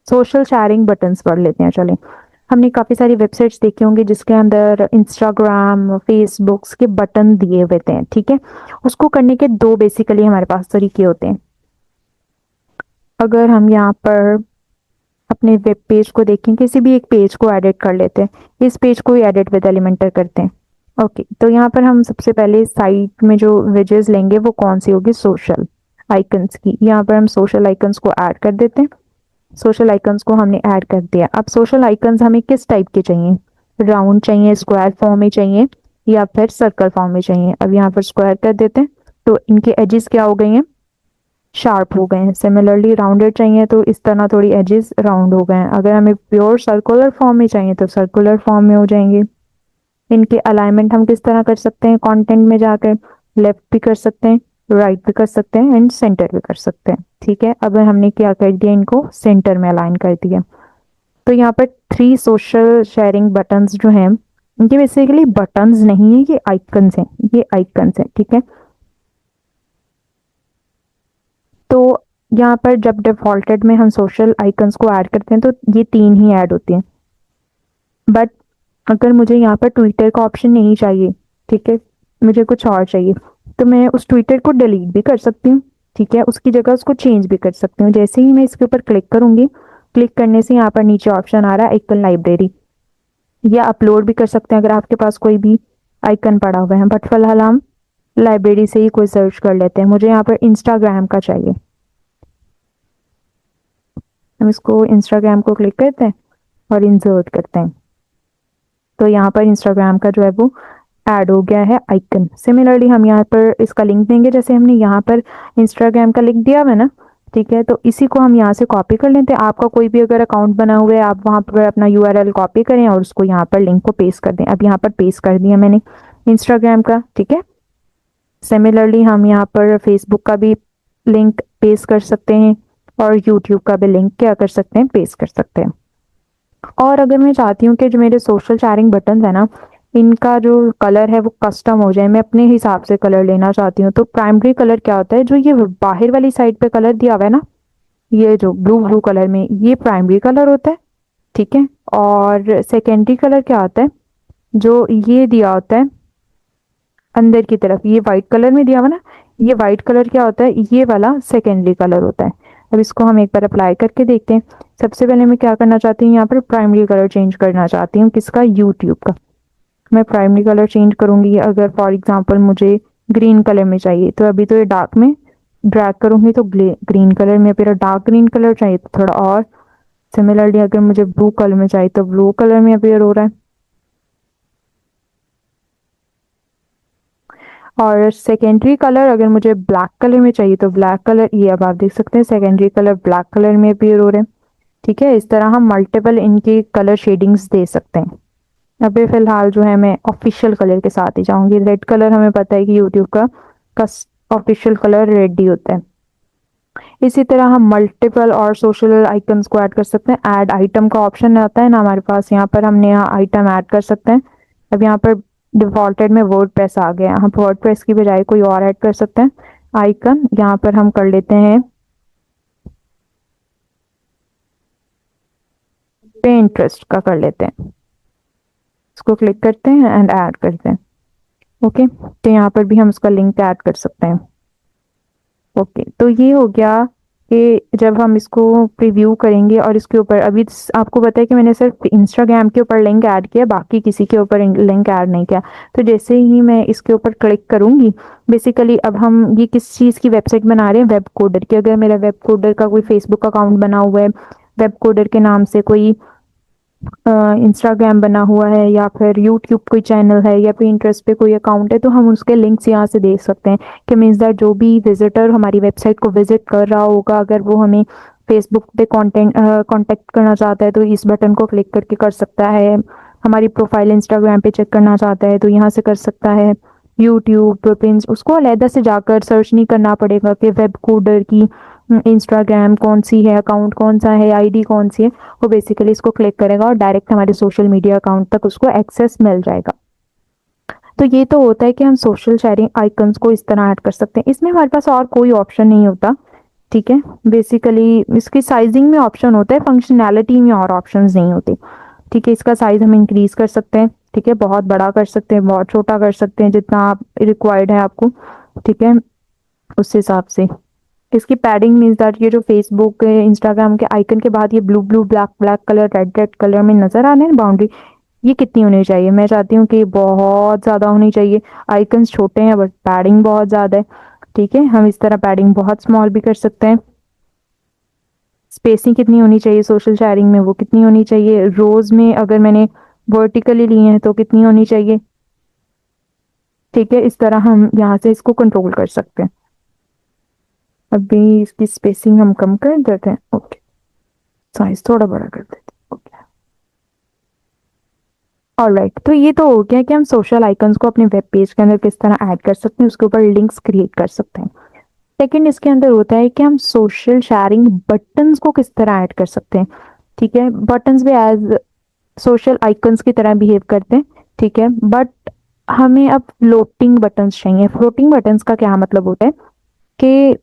Social sharing buttons पढ़ लेते हैं। चलें, हमने काफ़ी सारी वेबसाइट्स देखी होंगी जिसके अंदर इंस्टाग्राम, फेसबुक्स के बटन दिए हुए थे, ठीक है। उसको करने के दो बेसिकली हमारे पास तरीके होते हैं। अगर हम यहाँ पर अपने वेब पेज को देखें, किसी भी एक पेज को एडिट कर लेते हैं। इस पेज को ही एडिट विद एलिमेंटर करते हैं। ओके, तो यहाँ पर हम सबसे पहले साइट में जो विजेस लेंगे वो कौन सी होगी, सोशल आइकन्स की। यहाँ पर हम सोशल आइकन्स को ऐड कर देते हैं। सोशल आइकन्स को हमने ऐड कर दिया। अब सोशल आइकन्स हमें किस टाइप के चाहिए, राउंड चाहिए, स्क्वायर फॉर्म में चाहिए, या फिर सर्कल फॉर्म में चाहिए। अब यहाँ पर स्क्वायर कर देते हैं तो इनके एजेस क्या हो गए हैं, शार्प हो गए हैं। सिमिलरली राउंडेड चाहिए तो इस तरह थोड़ी एजेस राउंड हो गए हैं। अगर हमें प्योर सर्कुलर फॉर्म में चाहिए तो सर्कुलर फॉर्म में हो जाएंगे। इनके अलाइनमेंट हम किस तरह कर सकते हैं, कंटेंट में जाकर लेफ्ट भी कर सकते हैं, राइट भी कर सकते हैं, एंड सेंटर भी कर सकते हैं, ठीक है। अब हमने क्या कर दिया, इनको सेंटर में अलाइन कर दिया। तो यहाँ पर 3 सोशल शेयरिंग बटन्स जो हैं, इनके बेसिकली बटन्स नहीं है, ये आइकन्स हैं, ये आइकन्स हैं, ठीक है। तो यहाँ पर जब डिफॉल्टेड में हम सोशल आइकन्स को ऐड करते हैं तो ये 3 ही ऐड होती हैं। बट अगर मुझे यहाँ पर ट्विटर का ऑप्शन नहीं चाहिए, ठीक है, मुझे कुछ और चाहिए, तो मैं उस ट्विटर को डिलीट भी कर सकती हूँ, ठीक है। उसकी जगह उसको चेंज भी कर सकती हूँ। जैसे ही मैं इसके ऊपर क्लिक करूंगी, क्लिक करने से यहाँ पर नीचे ऑप्शन आ रहा है आइकन लाइब्रेरी, या अपलोड भी कर सकते हैं अगर आपके पास कोई भी आइकन पड़ा हुआ है। बट फिलहाल हम लाइब्रेरी से ही कोई सर्च कर लेते हैं। मुझे यहाँ पर इंस्टाग्राम का चाहिए, हम इसको इंस्टाग्राम को क्लिक करते हैं और इंसर्ट करते हैं। तो यहाँ पर इंस्टाग्राम का जो है वो ऐड हो गया है आइकन। सिमिलरली हम यहाँ पर इसका लिंक देंगे, जैसे हमने यहाँ पर इंस्टाग्राम का लिंक दिया हुआ है ना, ठीक है। तो इसी को हम यहाँ से कॉपी कर लेते हैं। आपका कोई भी अगर अकाउंट बना हुआ है, आप वहाँ पर अपना यूआरएल कॉपी करें और उसको यहाँ पर लिंक को पेस्ट कर दें। अब यहाँ पर पेस्ट कर दिया मैंने इंस्टाग्राम का, ठीक है। सिमिलरली हम यहाँ पर फेसबुक का भी लिंक पेस्ट कर सकते हैं और यूट्यूब का भी लिंक क्या कर सकते हैं, पेस्ट कर सकते हैं। और अगर मैं चाहती हूँ कि जो मेरे सोशल शेयरिंग बटन है ना, इनका जो कलर है वो कस्टम हो जाए, मैं अपने हिसाब से कलर लेना चाहती हूँ, तो प्राइमरी कलर क्या होता है, जो ये बाहर वाली साइड पे कलर दिया हुआ है ना, ये जो ब्लू ब्लू कलर में, ये प्राइमरी कलर होता है, ठीक है। और सेकेंडरी कलर क्या होता है, जो ये दिया होता है अंदर की तरफ, ये व्हाइट कलर में दिया हुआ ना, ये व्हाइट कलर क्या होता है, ये वाला सेकेंडरी कलर होता है। अब इसको हम एक बार अप्लाई करके देखते हैं। सबसे पहले मैं क्या करना चाहती हूँ, यहाँ पर प्राइमरी कलर चेंज करना चाहती हूँ, किसका, यूट्यूब का। मैं प्राइमरी कलर चेंज करूंगी। अगर फॉर एग्जांपल मुझे ग्रीन कलर में चाहिए तो अभी तो ये डार्क में ड्रैग करूंगी तो ग्रीन कलर में, फिर डार्क ग्रीन कलर चाहिए तो थोड़ा और। सिमिलरली अगर मुझे ब्लू कलर में चाहिए तो ब्लू कलर में अपेयर हो रहा है। और सेकेंडरी कलर अगर मुझे ब्लैक कलर में चाहिए तो ब्लैक कलर, ये अब आप देख सकते हैं सेकेंडरी कलर ब्लैक कलर में अपेयर हो रहे हैं, ठीक है। इस तरह हम मल्टीपल इनकी कलर शेडिंग्स दे सकते हैं। अभी फिलहाल जो है मैं ऑफिशियल कलर के साथ ही जाऊंगी। रेड कलर हमें पता है कि यूट्यूब का ऑफिशियल कलर रेड ही होता है। इसी तरह हम मल्टीपल और सोशल आइकन्स को ऐड कर सकते हैं। ऐड आइटम का ऑप्शन आता है ना हमारे पास, यहाँ पर हमने यहाँ आइटम ऐड कर सकते हैं। अब यहाँ पर डिफॉल्टेड में वर्डप्रेस आ गया, हम वर्डप्रेस की बजाय कोई और ऐड कर सकते हैं आइकन। यहाँ पर हम कर लेते हैं पिंटरेस्ट का, कर लेते हैं, इसको क्लिक करते हैं एंड ऐड करते हैं। ओके, तो यहाँ पर भी हम उसका लिंक ऐड कर सकते हैं। ओके, तो ये हो गया कि जब हम इसको प्रीव्यू करेंगे और इसके ऊपर, अभी आपको पता है कि मैंने सिर्फ इंस्टाग्राम के ऊपर लिंक ऐड किया, बाकी किसी के ऊपर लिंक ऐड नहीं किया। तो जैसे ही मैं इसके ऊपर क्लिक करूंगी, बेसिकली अब हम ये किस चीज़ की वेबसाइट बना रहे हैं, वेब कोडर की। अगर मेरा वेब कोडर का कोई फेसबुक अकाउंट बना हुआ है, वेब कोडर के नाम से कोई इंस्टाग्राम बना हुआ है, या फिर यूट्यूब कोई चैनल है, या पिंटरेस्ट पे कोई अकाउंट है, तो हम उसके लिंक्स यहाँ से देख सकते हैं। कि मीन्स दैट जो भी विजिटर हमारी वेबसाइट को विजिट कर रहा होगा, अगर वो हमें फेसबुक पे कांटेक्ट करना चाहता है तो इस बटन को क्लिक करके कर सकता है। हमारी प्रोफाइल इंस्टाग्राम पे चेक करना चाहता है तो यहाँ से कर सकता है। यूट्यूब पिन, उसको अलहदा से जाकर सर्च नहीं करना पड़ेगा कि वेब कोडर की इंस्टाग्राम कौन सी है, अकाउंट कौन सा है, आईडी कौन सी है। वो बेसिकली इसको क्लिक करेगा और डायरेक्ट हमारे सोशल मीडिया अकाउंट तक उसको एक्सेस मिल जाएगा। तो ये तो होता है कि हम सोशल शेयरिंग आइकन्स को इस तरह ऐड कर सकते हैं। इसमें हमारे पास और कोई ऑप्शन नहीं होता ठीक है। बेसिकली इसकी साइजिंग में ऑप्शन होता है, फंक्शनैलिटी में और ऑप्शंस नहीं होते। ठीक है, इसका साइज हम इंक्रीज कर सकते हैं, ठीक है, बहुत बड़ा कर सकते हैं, बहुत छोटा कर सकते हैं, जितना आप रिक्वायर्ड है आपको, ठीक है, उस हिसाब से। इसकी पैडिंग मीन्स दैट ये जो फेसबुक इंस्टाग्राम के आइकन के बाद ये blue blue black black colour red red colour में नजर आ रहे हैं बाउंड्री, ये कितनी होनी चाहिए? मैं चाहती हूँ कि बहुत ज्यादा होनी चाहिए। आइकन्स छोटे हैं बट पैडिंग बहुत ज्यादा है, ठीक है, हम इस तरह पैडिंग बहुत स्मॉल भी कर सकते हैं। स्पेसिंग कितनी होनी चाहिए सोशल शेयरिंग में, वो कितनी होनी चाहिए? रोज में अगर मैंने वर्टिकली लिए हैं तो कितनी होनी चाहिए? ठीक है, इस तरह हम यहाँ से इसको कंट्रोल कर सकते हैं। अभी इसकी स्पेसिंग हम कम कर देते हैं, ओके, साइज थोड़ा बड़ा कर देते हैं, ओके। ऑलराइट, तो ये तो हो गया कि हम सोशल आइकन्स को अपने वेब पेज के अंदर किस तरह ऐड कर सकते हैं, उसके ऊपर लिंक्स क्रिएट कर सकते हैं। सेकंड इसके अंदर होता है कि हम सोशल शेयरिंग बटन्स को किस तरह ऐड कर सकते हैं। ठीक है, बटन्स भी एज सोशल आइकन्स की तरह बिहेव करते हैं, ठीक है, बट हमें अब फ्लोटिंग बटन्स चाहिए। फ्लोटिंग बटन्स का क्या मतलब होता है कि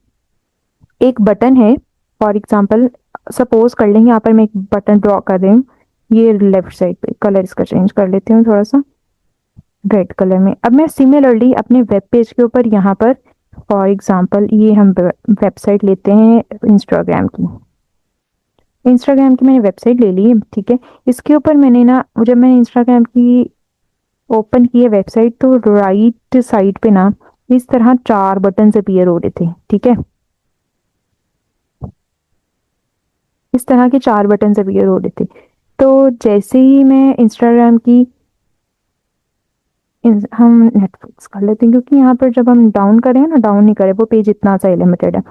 एक बटन है, फॉर एग्जांपल सपोज कर लेंगे यहाँ पर मैं एक बटन ड्रॉ कर रही हूँ, ये लेफ्ट साइड पे, कलर इसका चेंज कर लेती हूँ थोड़ा सा रेड कलर में। अब मैं सिमिलरली अपने वेब पेज के ऊपर यहाँ पर फॉर एग्जांपल ये हम वेबसाइट लेते हैं इंस्टाग्राम की, इंस्टाग्राम की मैंने वेबसाइट ले ली है, ठीक है। इसके ऊपर मैंने ना, जब मैंने इंस्टाग्राम की ओपन की है वेबसाइट, तो राइट साइड पे ना इस तरह 4 बटन अपीयर हो रहे थे, ठीक है, इस तरह के 4 बटन अपीयर हो रहे थे। तो जैसे ही मैं इंस्टाग्राम की हम नेटफ्लिक्स कर लेते हैं, क्योंकि यहाँ पर जब हम डाउन करें ना, डाउन नहीं करें, वो पेज इतना सा लिमिटेड है।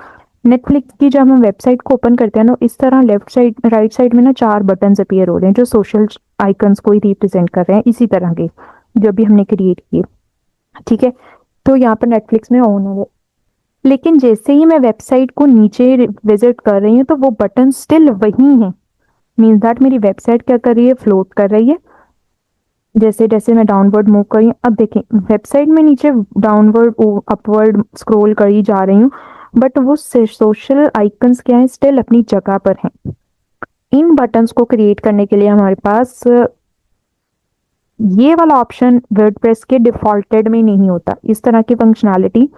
नेटफ्लिक्स की जब हम वेबसाइट को ओपन करते हैं ना, इस तरह लेफ्ट साइड राइट साइड में ना 4 बटन अपीयर हो रहे हैं जो सोशल आइकन्स को ही रिप्रेजेंट कर रहे हैं, इसी तरह के जो भी हमने क्रिएट किए, ठीक है। तो यहाँ पर नेटफ्लिक्स में ऑन है, लेकिन जैसे ही मैं वेबसाइट को नीचे विजिट कर रही हूँ तो वो बटन स्टिल वही है। मीन्स दैट मेरी वेबसाइट क्या कर रही है, फ्लोट कर रही है। जैसे जैसे मैं डाउनवर्ड मूव कर रही हूँ, अब देखें वेबसाइट में नीचे डाउनवर्ड अपवर्ड स्क्रॉल कर ही जा रही हूँ, बट वो सोशल आइकन्स क्या है, स्टिल अपनी जगह पर हैं। इन बटन्स को क्रिएट करने के लिए हमारे पास ये वाला ऑप्शन वर्डप्रेस के डिफॉल्टेड में नहीं होता। इस तरह की फंक्शनैलिटी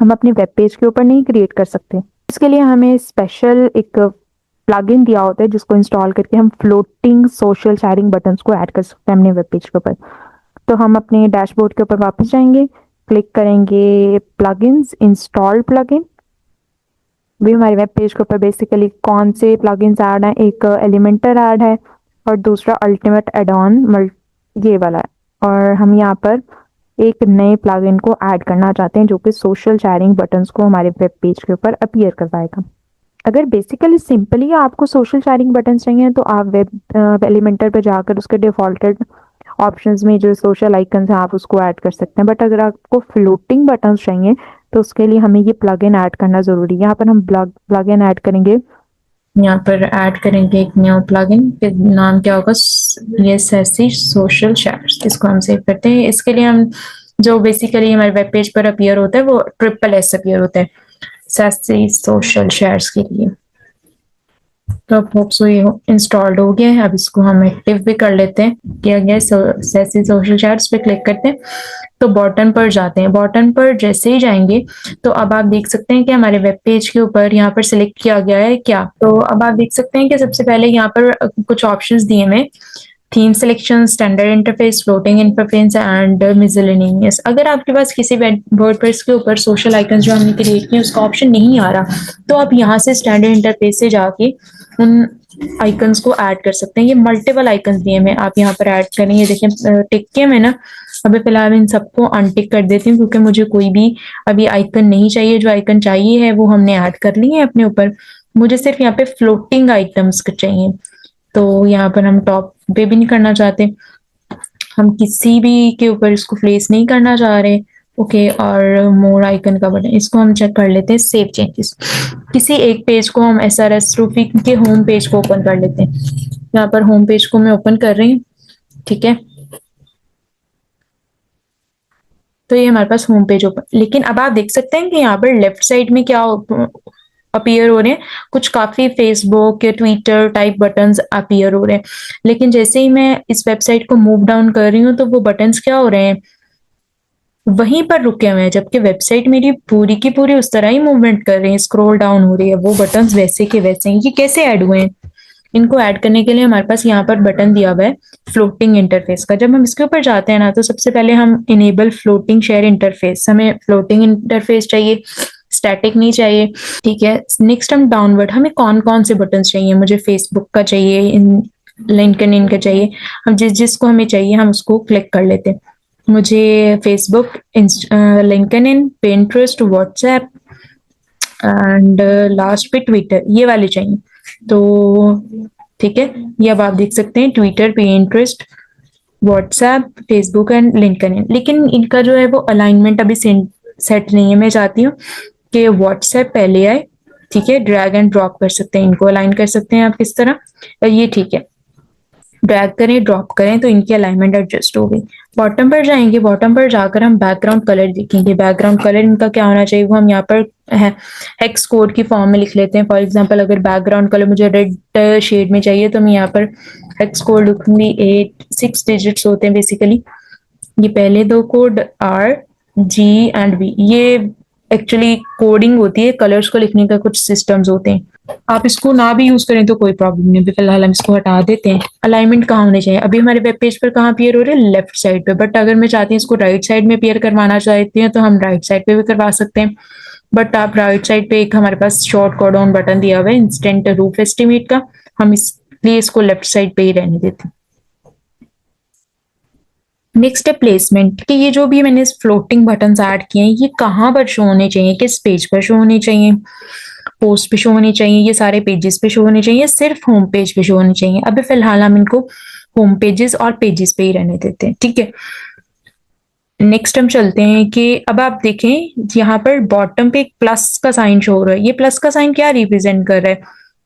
हम अपने वेब पेज के ऊपर नहीं क्रिएट कर सकते। इसके लिए हमें स्पेशल एक प्लगइन दिया होता है जिसको इंस्टॉल करके हम फ्लोटिंग सोशल शेयरिंग बटन्स को ऐड कर सकते हैं अपने वेब पेज के ऊपर। तो हम अपने डैशबोर्ड के ऊपर वापस जाएंगे, क्लिक करेंगे प्लगइन्स, इंस्टॉल प्लगइन। भी हमारे वेब पेज के ऊपर बेसिकली कौन से प्लगइन्स ऐड हैं, एक एलिमेंटर ऐड है और दूसरा अल्टीमेट एड ऑन ये वाला है। और हम यहाँ पर एक नए प्लगइन को ऐड करना चाहते हैं जो कि सोशल शेयरिंग बटन्स को हमारे वेब पेज के ऊपर अपीयर करवाएगा। अगर बेसिकली सिंपली आपको सोशल शेयरिंग बटन चाहिए तो आप वेब एलिमेंटर पे जाकर उसके डिफॉल्टेड ऑप्शंस में जो सोशल आइकन्स हैं आप उसको ऐड कर सकते हैं। बट अगर आपको फ्लोटिंग बटन्स चाहिए तो उसके लिए हमें ये प्लगइन ऐड करना जरूरी है। यहाँ पर हम प्लगइन ऐड करेंगे, यहाँ पर ऐड करेंगे एक न्यू प्लगइन, नाम क्या होगा, ये सैसी सोशल शेयर्स। इसको हम सेव करते हैं। इसके लिए हम जो बेसिकली हमारे वेब पेज पर अपीयर होता है वो SSS अपीयर होता है, सैसी सोशल शेयर्स के लिए। तो अब होप सो ये इंस्टॉल्ड हो गया है। अब इसको हम एक्टिव भी कर लेते हैं, किया गया सैसी सोशल शेयर्स पे क्लिक करते हैं तो बॉटम पर जाते हैं। बॉटम पर जैसे ही जाएंगे तो अब आप देख सकते हैं कि हमारे वेब पेज के ऊपर यहाँ पर सिलेक्ट किया गया है क्या। तो अब आप देख सकते हैं कि सबसे पहले यहाँ पर कुछ ऑप्शंस दिए हैं, theme selection, standard interface, floating interface and miscellaneous. अगर आपके पास किसी वर्डप्रेस के ऊपर सोशल आइकन्स जो हमने क्रिएट किए उसका ऑप्शन नहीं आ रहा तो आप यहाँ से स्टैंडर्ड इंटरफेस से जाके उन आइकन्स को ऐड कर सकते हैं। ये मल्टीपल आइकन्स दिए हैं, आप यहाँ पर ऐड करेंगे। देखिए टिक के मैं ना अभी फिलहाल इन सबको अनटिक कर देती हूँ क्योंकि मुझे कोई भी अभी आइकन नहीं चाहिए। जो आइकन चाहिए है वो हमने ऐड कर लिए हैं अपने ऊपर। मुझे सिर्फ यहाँ पे फ्लोटिंग आइटम्स चाहिए, तो यहाँ पर हम टॉप पे भी नहीं करना चाहते, हम किसी भी के ऊपर इसको प्लेस नहीं करना चाह रहे। ओके, और मोर आइकन का बटन, इसको हम चेक कर लेते हैं सेव चेंजेस। किसी एक पेज को हम SRS रूफी के होम पेज को ओपन कर लेते हैं। यहाँ पर होम पेज को मैं ओपन कर रही हूँ, ठीक है। तो ये हमारे पास होम पेज ओपन, लेकिन अब आप देख सकते हैं कि यहाँ पर लेफ्ट साइड में क्या अपीयर हो रहे हैं, कुछ काफ़ी फेसबुक या ट्विटर टाइप बटन्स अपीयर हो रहे हैं। लेकिन जैसे ही मैं इस वेबसाइट को मूव डाउन कर रही हूँ तो वो बटन्स क्या हो रहे हैं, वहीं पर रुके हुए हैं, जबकि वेबसाइट मेरी पूरी की पूरी उस तरह ही मूवमेंट कर रही है, स्क्रॉल डाउन हो रही है, वो बटन्स वैसे के वैसे हैं। ये कैसे ऐड हुए हैं? इनको ऐड करने के लिए हमारे पास यहाँ पर बटन दिया हुआ है फ्लोटिंग इंटरफेस का। जब हम इसके ऊपर जाते हैं ना, तो सबसे पहले हम इनेबल फ्लोटिंग शेयर इंटरफेस, हमें फ्लोटिंग इंटरफेस चाहिए, स्टैटिक नहीं चाहिए, ठीक है। नेक्स्ट हम डाउनवर्ड, हमें कौन कौन से बटन चाहिए, मुझे फेसबुक का चाहिए, लिंक्डइन का चाहिए, हम जिसको हमें चाहिए हम उसको क्लिक कर लेते हैं। मुझे Facebook, LinkedIn, Pinterest, WhatsApp and last पे ट्विटर, ये वाले चाहिए। तो ठीक है, ये अब आप देख सकते हैं Twitter, Pinterest, WhatsApp, Facebook and LinkedIn. लेकिन इनका जो है वो अलाइनमेंट अभी सेट नहीं है। मैं चाहती हूँ कि व्हाट्सएप पहले आए, ठीक है, ड्रैग एंड ड्रॉप कर सकते हैं, इनको अलाइन कर सकते हैं आप किस तरह, ये ठीक है, ड्रैग करें ड्रॉप करें तो इनकी अलाइनमेंट एडजस्ट हो गई। बॉटम पर जाएंगे, बॉटम पर जाकर हम बैकग्राउंड कलर देखेंगे। बैकग्राउंड कलर इनका क्या होना चाहिए वो हम यहाँ पर हेक्स कोड की फॉर्म में लिख लेते हैं। फॉर एग्जांपल अगर बैकग्राउंड कलर मुझे रेड शेड में चाहिए तो मैं यहाँ पर हेक्स कोड लिखूंगी। 6 डिजिट्स होते हैं बेसिकली। ये पहले दो कोड RGV, ये एक्चुअली कोडिंग होती है, कलर्स को लिखने का कुछ सिस्टम्स होते हैं। आप इसको ना भी यूज करें तो कोई प्रॉब्लम नहीं, अभी फिलहाल हम इसको हटा देते हैं। अलाइनमेंट कहाँ होने चाहिए, अभी हमारे वेब पेज पर कहाँ अपीयर हो रहे हैं, लेफ्ट साइड पे, बट अगर मैं चाहती हूँ इसको राइट साइड में अपीयर करवाना चाहती हूँ तो हम राइट साइड पे भी करवा सकते हैं। बट आप राइट साइड पे एक हमारे पास शॉर्ट कोड ऑन बटन दिया हुआ है इंस्टेंट रूफ एस्टिमेट का, हम इसलिए इसको लेफ्ट साइड पे ही रहने देते हैं। नेक्स्ट है प्लेसमेंट, कि ये जो भी मैंने फ्लोटिंग बटन्स ऐड किए हैं ये कहाँ पर शो होने चाहिए, किस पेज पर शो होने चाहिए, पोस्ट पे शो होने चाहिए, ये सारे पेजेस पे शो होने चाहिए, सिर्फ होम पेज पे शो होने चाहिए। अभी फिलहाल हम इनको होम पेजेस और पेजेस पे ही रहने देते हैं, ठीक है। नेक्स्ट हम चलते हैं कि अब आप देखें यहाँ पर बॉटम पे एक प्लस का साइन शो हो रहा है। ये प्लस का साइन क्या रिप्रेजेंट कर रहा है,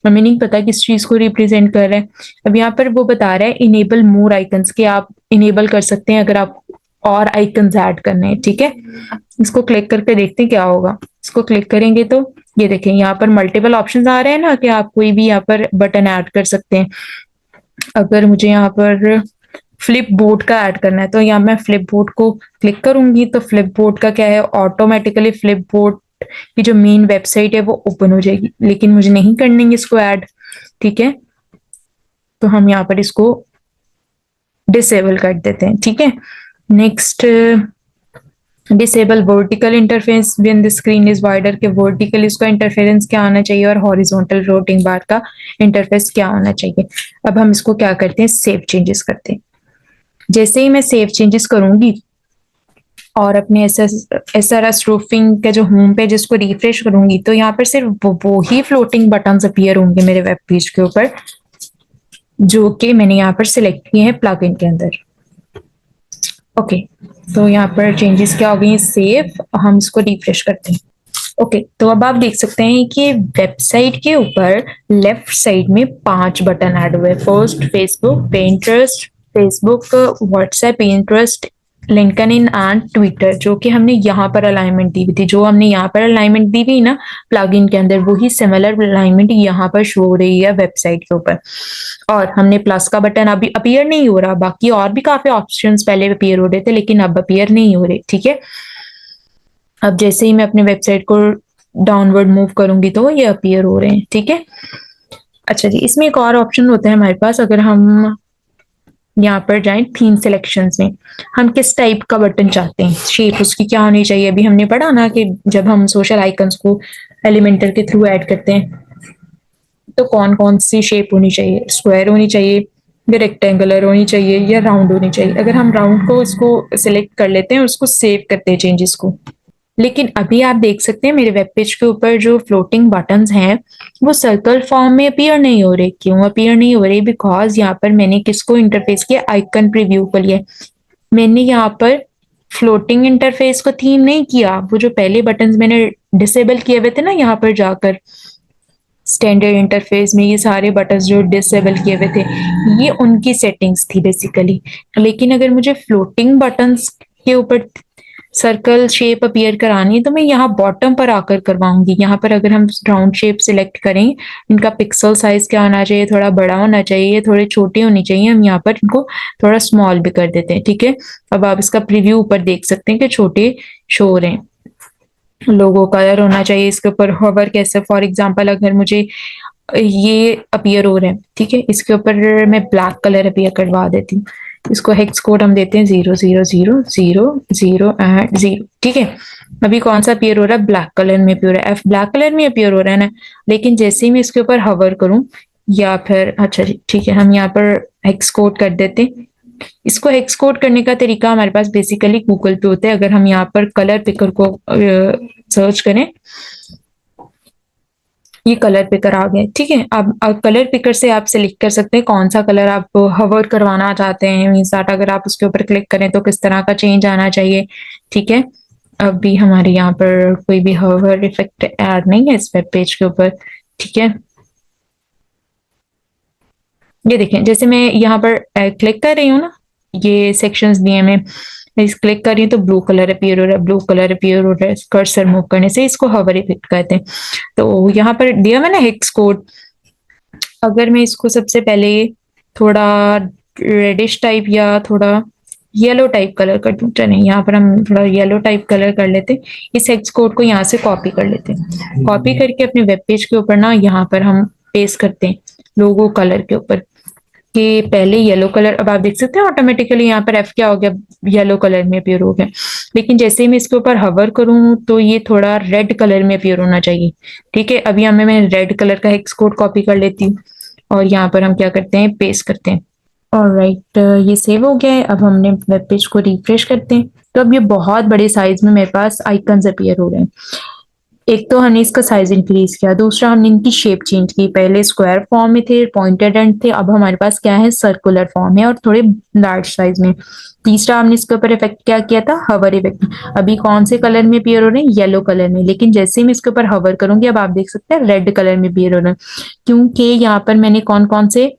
हमें नहीं पता किस चीज को रिप्रेजेंट कर रहा है। अब यहाँ पर वो बता रहा है इनेबल मोर आइकन्स, कि आप इनेबल कर सकते हैं अगर आप और आइकन्स ऐड करने हैं, ठीक है। इसको क्लिक करके देखते हैं क्या होगा। इसको क्लिक करेंगे तो ये देखें यहाँ पर मल्टीपल ऑप्शंस आ रहे हैं ना, कि आप कोई भी यहाँ पर बटन ऐड कर सकते हैं। अगर मुझे यहाँ पर फ्लिप बोर्ड का ऐड करना है तो यहाँ मैं फ्लिप बोर्ड को क्लिक करूंगी तो फ्लिप बोर्ड का क्या है, ऑटोमेटिकली फ्लिप बोर्ड की जो मेन वेबसाइट है वो ओपन हो जाएगी। लेकिन मुझे नहीं करनी है इसको ऐड, ठीक है, तो हम यहाँ पर इसको डिसेबल कर देते हैं, ठीक है। Next, disable vertical interference when the screen is wider, के वर्टिकल इसका इंटरफेरेंस क्या आना चाहिए और हॉरिजॉन्टल फ्लोटिंग बार का इंटरफेस क्या होना चाहिए। अब हम इसको क्या करते हैं, सेव चेंजेस करते हैं। जैसे ही मैं सेव चेंजेस करूंगी और अपने SRS रूफिंग का जो होम पेज इसको रिफ्रेश करूंगी तो यहाँ पर सिर्फ वो ही फ्लोटिंग बटन्स अपीयर होंगे मेरे वेब पेज के ऊपर, जो कि मैंने यहाँ पर सिलेक्ट किए हैं प्लगइन के अंदर। ओके, तो यहाँ पर चेंजेस क्या हो गई, सेव, हम इसको रिफ्रेश करते हैं। ओके, तो अब आप देख सकते हैं कि वेबसाइट के ऊपर लेफ्ट साइड में 5 बटन ऐड हुए। First Facebook, Pinterest, Facebook, WhatsApp, Pinterest, LinkedIn and Twitter, जो कि हमने यहाँ पर अलाइनमेंट दी हुई थी। जो हमने यहाँ पर अलाइनमेंट दी हुई ना प्लगइन के अंदर, वही सिमिलर अलाइनमेंट यहाँ पर शो हो रही है वेबसाइट के ऊपर। और हमने प्लस का बटन अभी अपीयर नहीं हो रहा, बाकी और भी काफी ऑप्शंस पहले अपीयर हो रहे थे लेकिन अब अपीयर नहीं हो रहे, ठीक है। अब जैसे ही मैं अपने वेबसाइट को डाउनवर्ड मूव करूंगी तो ये अपीयर हो रहे हैं, ठीक है। अच्छा जी, इसमें एक और ऑप्शन होता है हमारे पास, अगर हम यहाँ पर जाएं थीम सिलेक्शंस में, हम किस टाइप का बटन चाहते हैं, शेप उसकी क्या होनी चाहिए। अभी हमने पढ़ा ना कि जब हम सोशल आइकन्स को एलिमेंटर के थ्रू ऐड करते हैं तो कौन कौन सी शेप होनी चाहिए, स्क्वायर होनी चाहिए या रेक्टेंगुलर होनी चाहिए या राउंड होनी चाहिए। अगर हम राउंड को इसको सिलेक्ट कर लेते हैं और उसको सेव करते हैं चेंजेस को, लेकिन अभी आप देख सकते हैं मेरे वेब पेज के ऊपर जो फ्लोटिंग बटन्स हैं वो सर्कल फॉर्म में अपीयर नहीं हो रहे। क्यों अपीयर नहीं हो रहे, बिकॉज यहाँ पर मैंने किसको इंटरफेस किया, आइकन प्रीव्यू को लिया। मैंने यहाँ पर फ्लोटिंग इंटरफेस को थीम नहीं किया। वो जो पहले बटन्स मैंने डिसेबल किए हुए थे ना, यहाँ पर जाकर स्टैंडर्ड इंटरफेस में ये सारे बटन्स जो डिसेबल किए हुए थे, ये उनकी सेटिंग्स थी बेसिकली। लेकिन अगर मुझे फ्लोटिंग बटन्स के ऊपर सर्कल शेप अपीयर करानी है तो मैं यहाँ बॉटम पर आकर करवाऊंगी। यहाँ पर अगर हम राउंड शेप सिलेक्ट करें, इनका पिक्सल साइज क्या होना चाहिए, थोड़ा बड़ा होना चाहिए, थोड़े छोटे होने चाहिए, हम यहाँ पर इनको थोड़ा स्मॉल भी कर देते हैं। ठीक है, अब आप इसका प्रीव्यू ऊपर देख सकते हैं कि छोटे शो हो रहे हैं। लोगो कलर होना चाहिए इसके ऊपर, हॉवर कैसे, फॉर एग्जाम्पल अगर मुझे ये अपीयर हो रहे हैं, ठीक है, इसके ऊपर मैं ब्लैक कलर अपीयर करवा देती हूँ। इसको हेक्स कोड हम देते हैं 0 0 0 0 0 एंड 0। ठीक है, अभी कौन सा अपीयर हो रहा है, ब्लैक कलर में अपीयर हो रहा है, एफ ब्लैक कलर में अपीयर हो रहा है ना। लेकिन जैसे ही मैं इसके ऊपर हवर करूं, या फिर अच्छा जी ठीक है, हम यहाँ पर हेक्स कोड कर देते हैं। इसको हेक्स कोड करने का तरीका हमारे पास बेसिकली गूगल पे होता है। अगर हम यहाँ पर कलर पिकर को सर्च करें, ये कलर पिकर आ गए। ठीक है, अब कलर पिकर से आप सिलेक्ट कर सकते हैं कौन सा कलर आप हवर करवाना चाहते हैं। मीन्स दैट अगर आप उसके ऊपर क्लिक करें तो किस तरह का चेंज आना चाहिए। ठीक है, अभी हमारे यहाँ पर कोई भी हवर इफेक्ट ऐड नहीं है इस वेब पेज के ऊपर। ठीक है, ये देखें, जैसे मैं यहाँ पर क्लिक कर रही हूँ ना, ये सेक्शंस दिए मैं इस क्लिक कर रही हूँ तो ब्लू कलर अपीयर हो रहा है, ब्लू कलर अपीयर हो रहा है। कर्सर मूव करने से इसको हवर इफेक्ट कहते हैं। तो यहाँ पर दिया मैंने हेक्स कोड। अगर मैं इसको सबसे पहले थोड़ा रेडिश टाइप या थोड़ा येलो टाइप कलर कर दूं, नहीं यहाँ पर हम थोड़ा येलो टाइप कलर कर लेते हैं। इस हेक्स कोड को यहाँ से कॉपी कर लेते हैं। कॉपी करके अपने वेब पेज के ऊपर ना यहाँ पर हम पेस्ट करते हैं लोगो कलर के ऊपर, कि पहले येलो कलर, अब आप देख सकते हैं ऑटोमेटिकली यहाँ पर एफ क्या हो गया, येलो कलर में अपीयर हो गया। लेकिन जैसे ही मैं इसके ऊपर हवर करूं तो ये थोड़ा रेड कलर में अपीयर होना चाहिए। ठीक है, अभी हमें मैं रेड कलर का हेक्स कोड कॉपी कर लेती हूँ और यहाँ पर हम क्या करते हैं, पेस्ट करते हैं। ऑलराइट, ये सेव हो गया है। अब हमने वेब पेज को रिफ्रेश करते हैं तो अब ये बहुत बड़े साइज में मेरे पास आइकन्स अपीयर हो रहे हैं। एक तो हमने इसका साइज इंक्रीज किया, दूसरा हमने इनकी शेप चेंज की। पहले स्क्वायर फॉर्म में थे, पॉइंटेड एंड थे, अब हमारे पास क्या है, सर्कुलर फॉर्म है और थोड़े लार्ज साइज में। तीसरा हमने इसके ऊपर इफेक्ट क्या किया था, हवर इफेक्ट। अभी कौन से कलर में अपीयर हो रहे हैं, येलो कलर में, लेकिन जैसे ही मैं इसके ऊपर हवर करूंगी अब आप देख सकते हैं रेड कलर में अपीयर हो रहे हैं, क्योंकि यहाँ पर मैंने कौन कौन से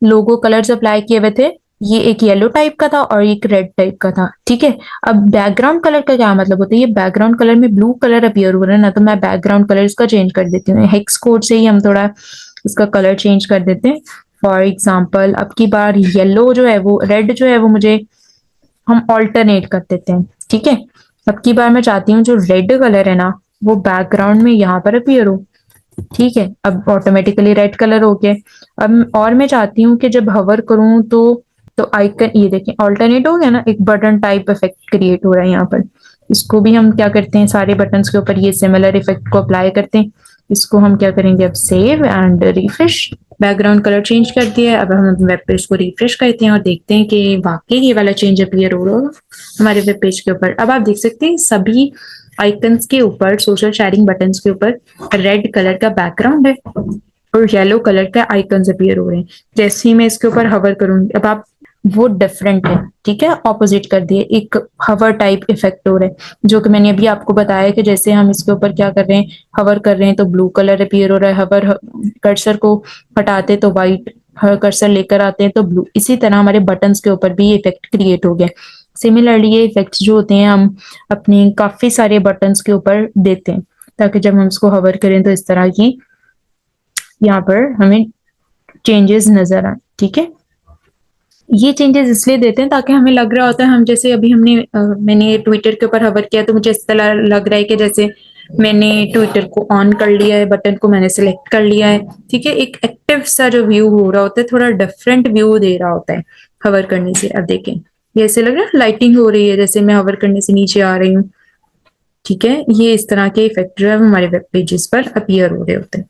लोगो कलर्स अप्लाई किए हुए थे, ये एक येलो टाइप का था और एक रेड टाइप का था। ठीक है, अब बैकग्राउंड कलर का क्या मतलब होता है, ये बैकग्राउंड कलर में ब्लू कलर अपीयर हो रहा है ना, तो मैं बैकग्राउंड कलर इसका चेंज कर देती हूँ। हेक्स कोड से ही हम थोड़ा इसका कलर चेंज कर देते हैं। फॉर एग्जाम्पल अब की बार येलो जो है वो, रेड जो है वो मुझे हम ऑल्टरनेट कर देते हैं। ठीक है, अब की बार मैं चाहती हूँ जो रेड कलर है ना वो बैकग्राउंड में यहाँ पर अपीयर हो। ठीक है, अब ऑटोमेटिकली रेड कलर हो गया। अब और मैं चाहती हूँ कि जब हवर करूं तो आइकन, ये देखें ऑल्टरनेट हो गया ना, एक बटन टाइप इफेक्ट क्रिएट हो रहा है यहाँ पर। इसको भी हम क्या करते हैं, सारे बटन्स के ऊपर ये सिमिलर इफेक्ट को अप्लाई करते हैं। इसको हम क्या करेंगे, अब save and refresh. Background colour change कर दिया है। अब हम वेब पेज को रिफ्रेश करते हैं और देखते हैं कि वाकई ये वाला चेंज अपीयर हो रहा होगा हमारे वेब पेज के ऊपर। अब आप देख सकते हैं सभी आइकन्स के ऊपर, सोशल शेयरिंग बटन्स के ऊपर रेड कलर का बैकग्राउंड है और येलो कलर का आइकन्स अपीयर हो रहे हैं। जैसे ही मैं इसके ऊपर हवर करूंगी अब आप, वो डिफरेंट है। ठीक है, ऑपोजिट कर दिए, एक हवर टाइप इफेक्ट हो रहा है, जो कि मैंने अभी आपको बताया कि जैसे हम इसके ऊपर क्या कर रहे हैं, हवर कर रहे हैं तो ब्लू कलर अपीयर हो रहा है, हवर कर्सर को हटाते तो व्हाइट, कर्सर लेकर आते हैं तो ब्लू। इसी तरह हमारे बटन्स के ऊपर भी इफेक्ट क्रिएट हो गया। सिमिलरली ये इफेक्ट्स जो होते हैं हम अपने काफी सारे बटन्स के ऊपर देते हैं, ताकि जब हम इसको हवर करें तो इस तरह की यहाँ पर हमें चेंजेस नजर आए। ठीक है, ये चेंजेस इसलिए देते हैं ताकि हमें लग रहा होता है, हम जैसे अभी मैंने ट्विटर के ऊपर हवर किया तो मुझे इस तरह लग रहा है कि जैसे मैंने ट्विटर को ऑन कर लिया है, बटन को मैंने सिलेक्ट कर लिया है। ठीक है, एक एक्टिव सा जो व्यू हो रहा होता है, थोड़ा डिफरेंट व्यू दे रहा होता है हवर करने से। अब देखें, ये ऐसे लग रहा है लाइटिंग हो रही है जैसे मैं हवर करने से नीचे आ रही हूँ। ठीक है, ये इस तरह के इफेक्ट जो है हमारे वेब पेजेस पर अपीयर हो रहे होते हैं।